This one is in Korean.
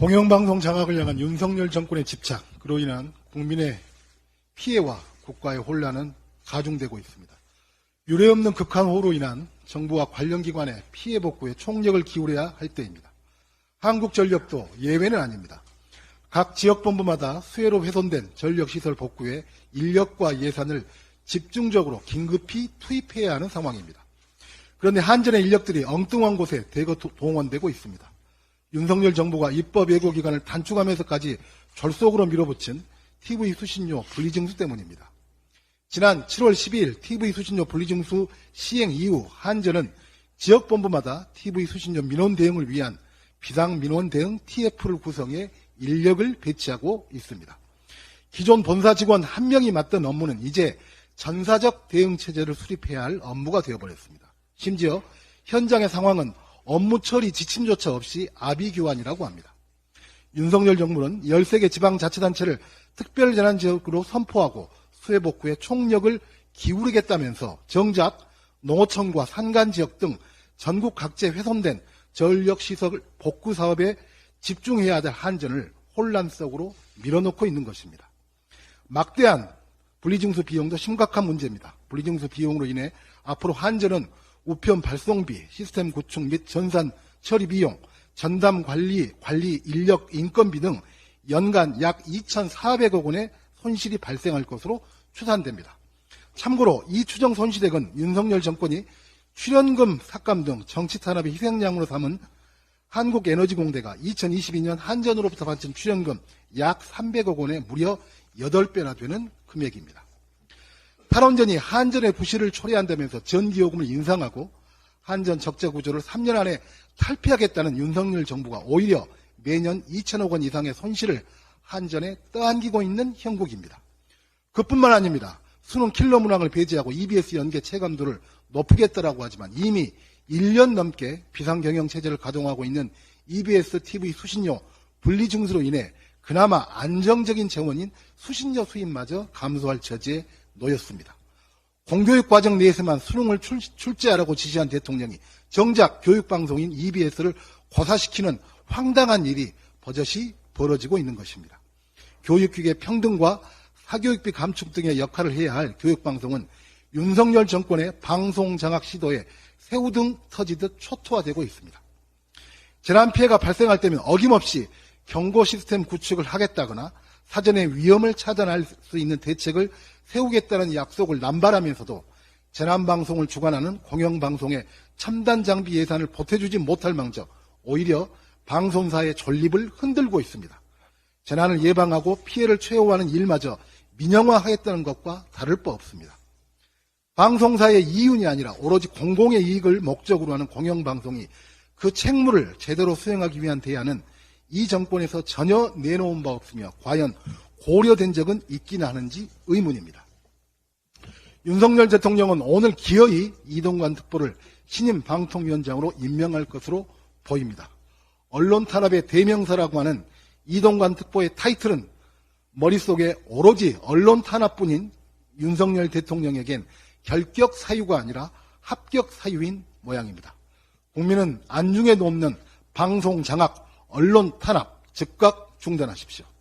공영방송 장악을 향한 윤석열 정권의 집착, 그로 인한 국민의 피해와 국가의 혼란은 가중되고 있습니다. 유례없는 극한호우로 인한 정부와 관련 기관의 피해 복구에 총력을 기울여야 할 때입니다. 한국전력도 예외는 아닙니다. 각 지역본부마다 수해로 훼손된 전력시설 복구에 인력과 예산을 집중적으로 긴급히 투입해야 하는 상황입니다. 그런데 한전의 인력들이 엉뚱한 곳에 대거 동원되고 있습니다. 윤석열 정부가 입법 예고기간을 단축하면서까지 졸속으로 밀어붙인 TV 수신료 분리징수 때문입니다. 지난 7월 12일 TV 수신료 분리징수 시행 이후 한전은 지역본부마다 TV 수신료 민원 대응을 위한 비상민원 대응 TF를 구성해 인력을 배치하고 있습니다. 기존 본사 직원 1명이 맡던 업무는 이제 전사적 대응 체제를 수립해야 할 업무가 되어버렸습니다. 심지어 현장의 상황은 업무 처리 지침조차 없이 아비규환이라고 합니다. 윤석열 정부는 13개 지방자치단체를 특별재난지역으로 선포하고 수해복구에 총력을 기울이겠다면서 정작 농어촌과 산간지역 등 전국 각지에 훼손된 전력시설 복구 사업에 집중해야 될 한전을 혼란 속으로 밀어넣고 있는 것입니다. 막대한 분리징수 비용도 심각한 문제입니다. 분리징수 비용으로 인해 앞으로 한전은 우편 발송비, 시스템 구축 및 전산 처리 비용, 전담 관리 인력 인건비 등 연간 약 2,400억 원의 손실이 발생할 것으로 추산됩니다. 참고로 이 추정 손실액은 윤석열 정권이 출연금 삭감 등 정치 탄압의 희생양으로 삼은 한국에너지공대가 2022년 한전으로부터 받은 출연금 약 300억 원의 무려 8배나 되는 금액입니다. 탈원전이 한전의 부실을 초래한다면서 전기요금을 인상하고 한전 적자 구조를 3년 안에 탈피하겠다는 윤석열 정부가 오히려 매년 2천억 원 이상의 손실을 한전에 떠안기고 있는 형국입니다. 그뿐만 아닙니다. 수능 킬러 문항을 배제하고 EBS 연계 체감도를 높이겠다라고 하지만 이미 1년 넘게 비상경영 체제를 가동하고 있는 EBS TV 수신료 분리징수로 인해 그나마 안정적인 재원인 수신료 수입마저 감소할 처지에 놓였습니다. 공교육 과정 내에서만 수능을 출제하라고 지시한 대통령이 정작 교육방송인 EBS를 고사시키는 황당한 일이 버젓이 벌어지고 있는 것입니다. 교육기계 평등과 사교육비 감축 등의 역할을 해야 할 교육방송은 윤석열 정권의 방송 장악 시도에 새우등 터지듯 초토화되고 있습니다. 재난 피해가 발생할 때면 어김없이 경고 시스템 구축을 하겠다거나 사전에 위험을 차단할 수 있는 대책을 세우겠다는 약속을 남발하면서도 재난방송을 주관하는 공영방송의 첨단 장비 예산을 보태주지 못할 망정 오히려 방송사의 존립을 흔들고 있습니다. 재난을 예방하고 피해를 최소화하는 일마저 민영화하겠다는 것과 다를 바 없습니다. 방송사의 이윤이 아니라 오로지 공공의 이익을 목적으로 하는 공영방송이 그 책무를 제대로 수행하기 위한 대안은 이 정권에서 전혀 내놓은 바 없으며 과연 고려된 적은 있기나 하는지 의문입니다. 윤석열 대통령은 오늘 기어이 이동관 특보를 신임 방통위원장으로 임명할 것으로 보입니다. 언론 탄압의 대명사라고 하는 이동관 특보의 타이틀은 머릿속에 오로지 언론 탄압뿐인 윤석열 대통령에겐 결격 사유가 아니라 합격 사유인 모양입니다. 국민은 안중에도 없는 방송 장악, 언론 탄압 즉각 중단하십시오.